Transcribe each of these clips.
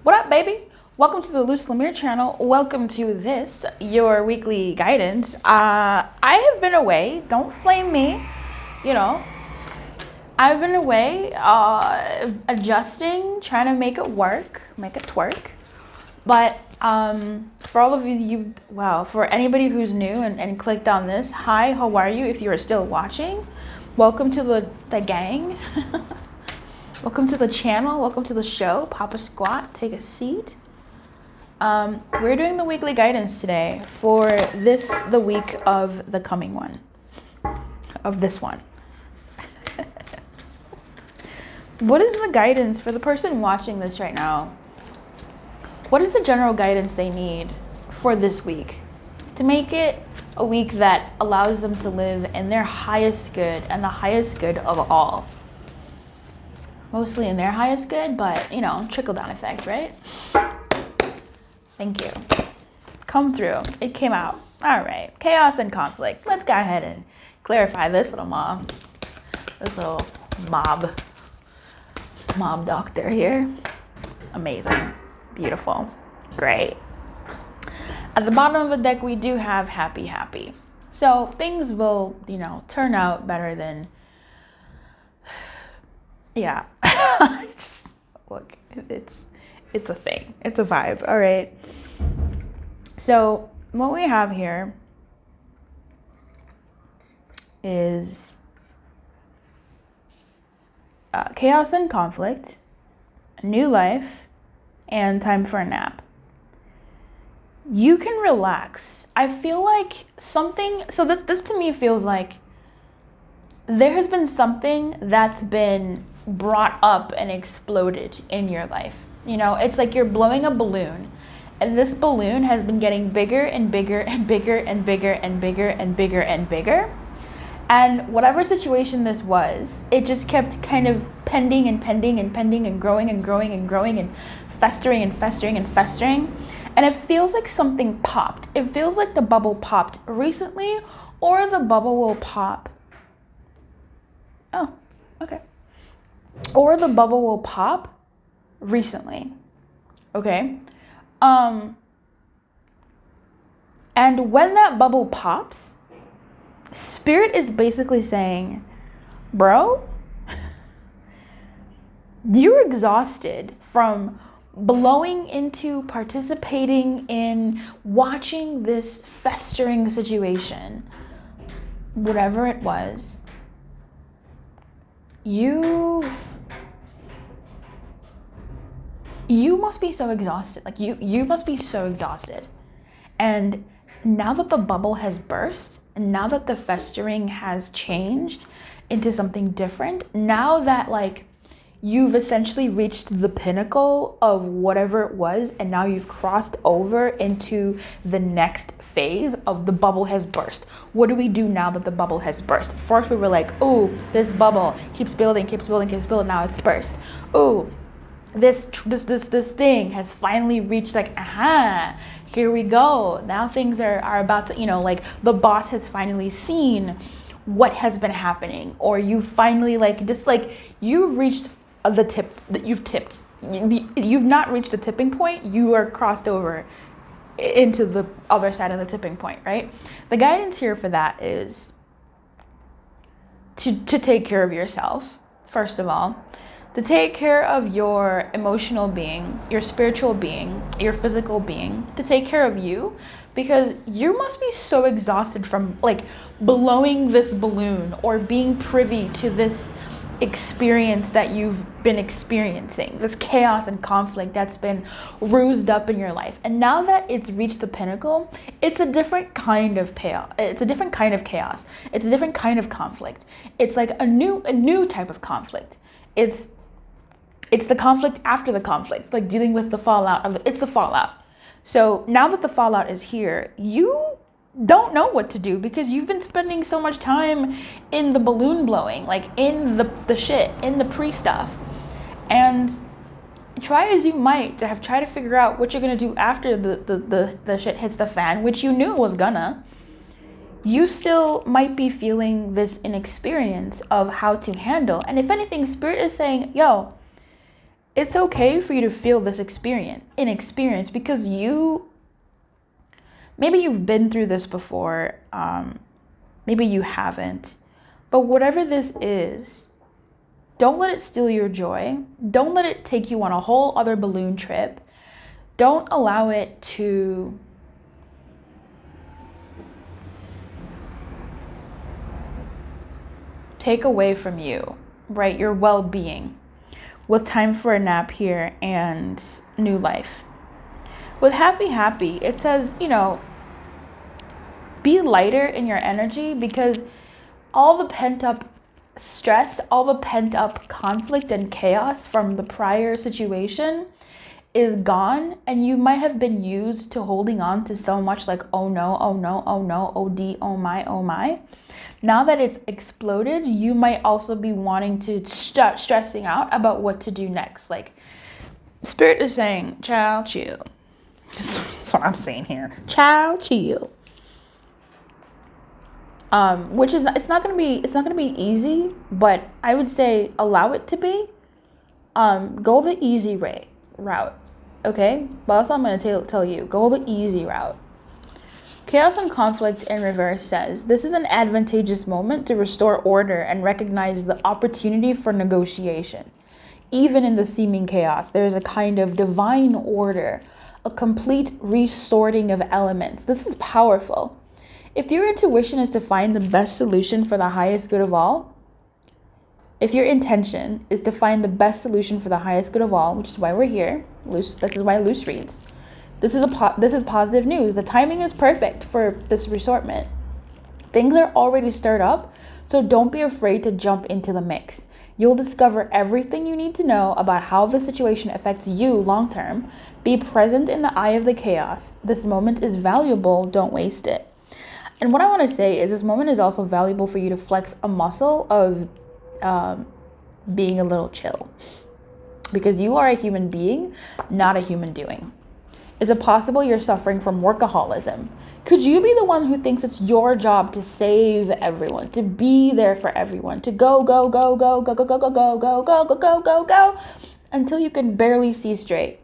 What up, baby? Welcome to the Luce Lemire channel. Welcome to this, your weekly guidance. I have been away. Don't flame me. You know, I've been away adjusting, trying to make it work, make it twerk. But for all of you, for anybody who's new and clicked on this, hi, how are you? If you are still watching, welcome to the gang. Welcome to the channel. Welcome to the show. Pop a squat. Take a seat. We're doing the weekly guidance today for the week of the coming one. Of this one. What is the guidance for the person watching this right now? What is the general guidance they need for this week to make it a week that allows them to live in their highest good and the highest good of all? Mostly in their highest good, but you know, trickle down effect, right? Thank you. Come through. It came out. All right. Chaos and conflict. Let's go ahead and clarify this little mob. This little mob doctor here. Amazing. Beautiful. Great. At the bottom of the deck, we do have happy. So things will, turn out better than, yeah. Look, it's a thing. It's a vibe. All right. So what we have here is chaos and conflict, a new life, and time for a nap. You can relax. I feel like this to me feels like there has been something that's been brought up and exploded in your life. It's like you're blowing a balloon, and this balloon has been getting bigger and bigger and bigger and bigger and bigger and bigger and bigger. And whatever situation this was, it just kept kind of pending and pending and pending and growing and growing and growing and festering and festering and festering. And it feels like something popped. It feels like the bubble popped recently, or the bubble will pop. Oh, okay. Or the bubble will pop recently. Okay? And when that bubble pops, Spirit is basically saying, bro, you're exhausted from blowing into, participating in, watching this festering situation, whatever it was. You must be so exhausted. Like you must be so exhausted. And now that the bubble has burst, and now that the festering has changed into something different, now that you've essentially reached the pinnacle of whatever it was, and now you've crossed over into the next phase of the bubble has burst. What do we do now that the bubble has burst? First we were like, oh, this bubble keeps building, now it's burst. Oh, this thing has finally reached here we go. Now things are about to, the boss has finally seen what has been happening, or you finally you've reached the tip that you've tipped. You've not reached the tipping point. You are crossed over into the other side of the tipping point, right? The guidance here for that is to take care of yourself, first of all, to take care of your emotional being, your spiritual being, your physical being, to take care of you, because you must be so exhausted from blowing this balloon or being privy to this experience that you've been experiencing, this chaos and conflict that's been rused up in your life. And now that it's reached the pinnacle, it's a different kind of chaos. It's a different kind of chaos. It's a different kind of conflict. It's like a new type of conflict. It's the conflict after the conflict, dealing with the fallout it's the fallout. So now that the fallout is here, you don't know what to do because you've been spending so much time in the balloon blowing, in the shit, in the pre-stuff. And try as you might to try to figure out what you're gonna do after the shit hits the fan, which you knew it was gonna. You still might be feeling this inexperience of how to handle. And if anything, Spirit is saying, yo, it's okay for you to feel this inexperience, because maybe you've been through this before, maybe you haven't, but whatever this is, don't let it steal your joy. Don't let it take you on a whole other balloon trip. Don't allow it to take away from you, right? Your well-being. With Time for a Nap here and New Life. With Happy, it says, be lighter in your energy, because all the pent-up stress, all the pent-up conflict and chaos from the prior situation is gone, and you might have been used to holding on to so much, like, oh no, oh no, oh no, oh d, oh my, oh my. Now that it's exploded, you might also be wanting to start stressing out about what to do next. Like, Spirit is saying, child, chill. That's what I'm saying here. Child, chill. Which is, it's not gonna be easy, but I would say allow it to be. Go the easy route. Okay, well, that's what I'm gonna tell you. Go the easy route. Chaos and Conflict in reverse says, this is an advantageous moment to restore order and recognize the opportunity for negotiation. Even in the seeming chaos, there is a kind of divine order, a complete resorting of elements. This is powerful. If your intuition is to find the best solution for the highest good of all, if your intention is to find the best solution for the highest good of all, which is why we're here, this is why Luce reads. This is positive news. The timing is perfect for this resortment. Things are already stirred up, so don't be afraid to jump into the mix. You'll discover everything you need to know about how the situation affects you long term. Be present in the eye of the chaos. This moment is valuable. Don't waste it. And what I want to say is this moment is also valuable for you to flex a muscle of being a little chill. Because you are a human being, not a human doing. Is it possible you're suffering from workaholism? Could you be the one who thinks it's your job to save everyone, to be there for everyone, to go, until you can barely see straight?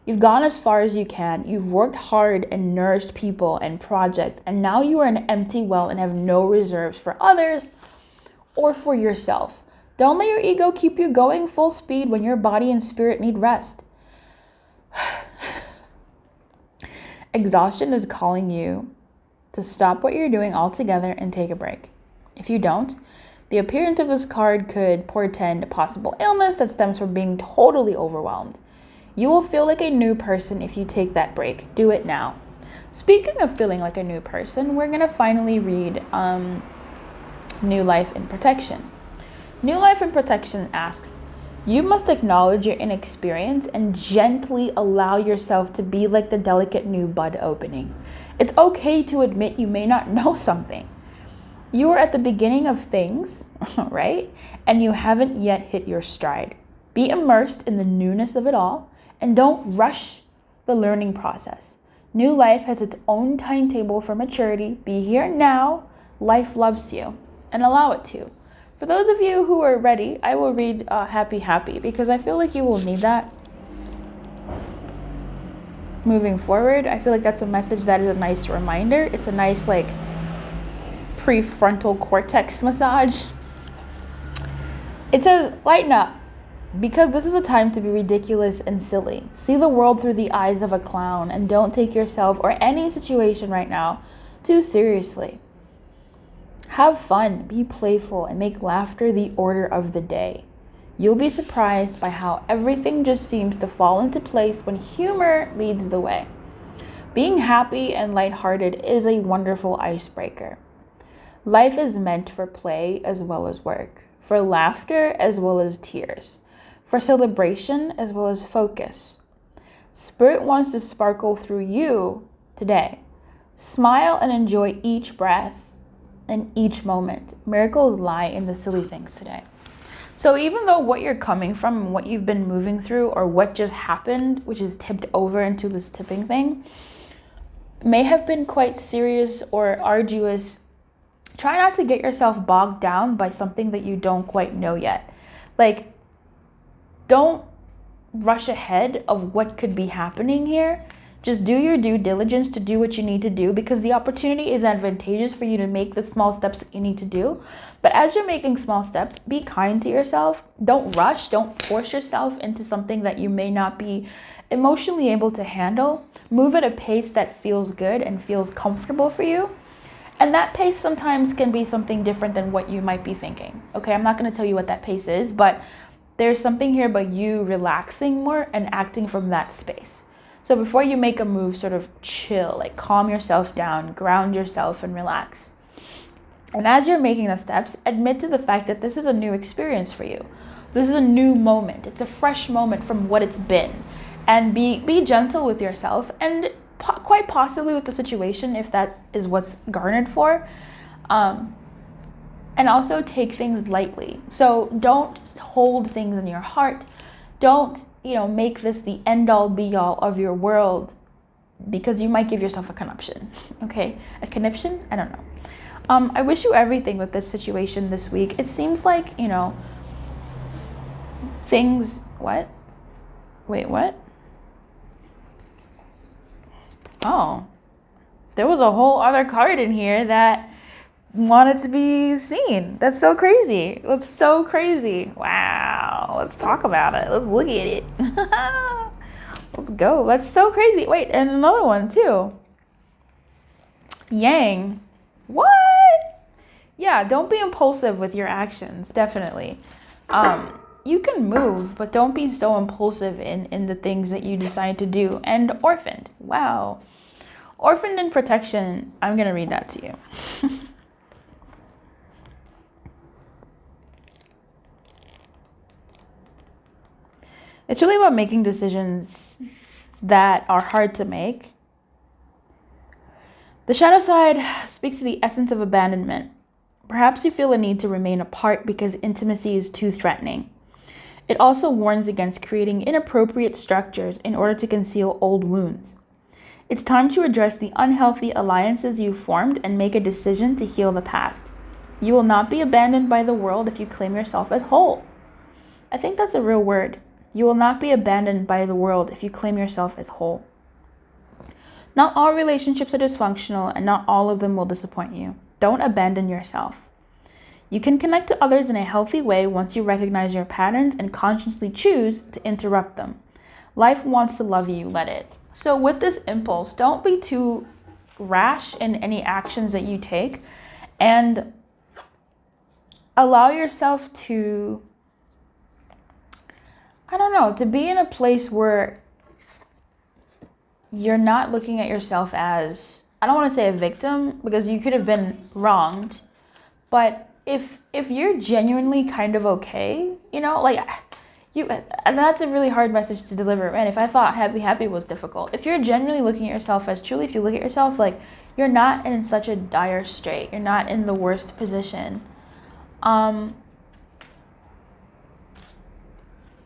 You've gone as far as you can. You've worked hard and nourished people and projects, and now you are an empty well and have no reserves for others or for yourself. Don't let your ego keep you going full speed when your body and spirit need rest. Exhaustion is calling you to stop what you're doing altogether and take a break. If you don't, the appearance of this card could portend possible illness that stems from being totally overwhelmed. You will feel like a new person if you take that break. Do it now. Speaking of feeling like a new person, we're going to finally read New Life in Protection. New Life in Protection asks, you must acknowledge your inexperience and gently allow yourself to be like the delicate new bud opening. It's okay to admit you may not know something. You are at the beginning of things, right? And you haven't yet hit your stride. Be immersed in the newness of it all and don't rush the learning process. New Life has its own timetable for maturity. Be here now. Life loves you, and allow it to. For those of you who are ready, I will read Happy because I feel like you will need that moving forward. I feel like that's a message that is a nice reminder. It's a nice prefrontal cortex massage. It says, lighten up, because this is a time to be ridiculous and silly. See the world through the eyes of a clown and don't take yourself or any situation right now too seriously. Have fun, be playful, and make laughter the order of the day. You'll be surprised by how everything just seems to fall into place when humor leads the way. Being happy and lighthearted is a wonderful icebreaker. Life is meant for play as well as work, for laughter as well as tears, for celebration as well as focus. Spirit wants to sparkle through you today. Smile and enjoy each breath and each moment. Miracles lie in the silly things today. So even though what you're coming from and what you've been moving through or what just happened, which is tipped over into this tipping thing, may have been quite serious or arduous, try not to get yourself bogged down by something that you don't quite know yet. Don't rush ahead of what could be happening here. Just do your due diligence to do what you need to do, because the opportunity is advantageous for you to make the small steps that you need to do. But as you're making small steps, be kind to yourself. Don't rush. Don't force yourself into something that you may not be emotionally able to handle. Move at a pace that feels good and feels comfortable for you. And that pace sometimes can be something different than what you might be thinking. Okay, I'm not going to tell you what that pace is, but there's something here about you relaxing more and acting from that space. So before you make a move, sort of chill, like calm yourself down, ground yourself, and relax. And as you're making the steps, admit to the fact that this is a new experience for you. This is a new moment. It's a fresh moment from what it's been. And be gentle with yourself, and quite possibly with the situation, if that is what's garnered for. And also take things lightly. So don't hold things in your heart. Don't make this the end-all be-all of your world, because you might give yourself a conniption. Okay, a conniption? I don't know. I wish you everything with this situation this week. It seems like things. What? Wait, what? Oh, there was a whole other card in here that wanted to be seen. That's so crazy. That's so crazy. Wow. Let's talk about it. Let's look at it. Let's go. That's so crazy. Wait, and another one too. Yang. What? Yeah, don't be impulsive with your actions. Definitely. You can move, but don't be so impulsive in the things that you decide to do. And orphaned. Wow. Orphaned and protection. I'm going to read that to you. It's really about making decisions that are hard to make. The shadow side speaks to the essence of abandonment. Perhaps you feel a need to remain apart because intimacy is too threatening. It also warns against creating inappropriate structures in order to conceal old wounds. It's time to address the unhealthy alliances you've formed and make a decision to heal the past. You will not be abandoned by the world if you claim yourself as whole. I think that's a real word. You will not be abandoned by the world if you claim yourself as whole. Not all relationships are dysfunctional, and not all of them will disappoint you. Don't abandon yourself. You can connect to others in a healthy way once you recognize your patterns and consciously choose to interrupt them. Life wants to love you, let it. So with this impulse, don't be too rash in any actions that you take, and allow yourself to, to be in a place where you're not looking at yourself as, I don't want to say a victim, because you could have been wronged, but if you're genuinely kind of okay, and that's a really hard message to deliver. Man, if I thought happy was difficult. If you're genuinely looking at yourself as truly, if you look at yourself like you're not in such a dire strait, you're not in the worst position,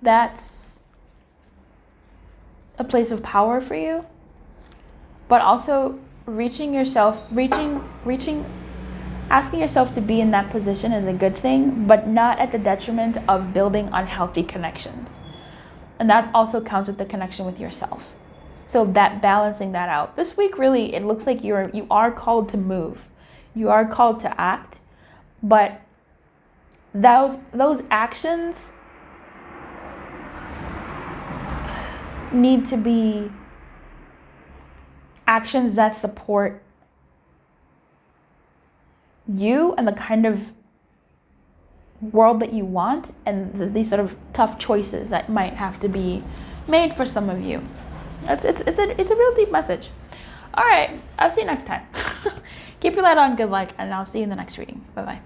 that's a place of power for you. But also asking yourself to be in that position is a good thing, but not at the detriment of building unhealthy connections. And that also counts with the connection with yourself. So that balancing that out. This week, really, it looks like you are called to move. You are called to act, but those actions need to be actions that support you and the kind of world that you want, and these sort of tough choices that might have to be made for some of you. It's a real deep message. All right, I'll see you next time. Keep your light on, good luck, and I'll see you in the next reading. Bye-bye.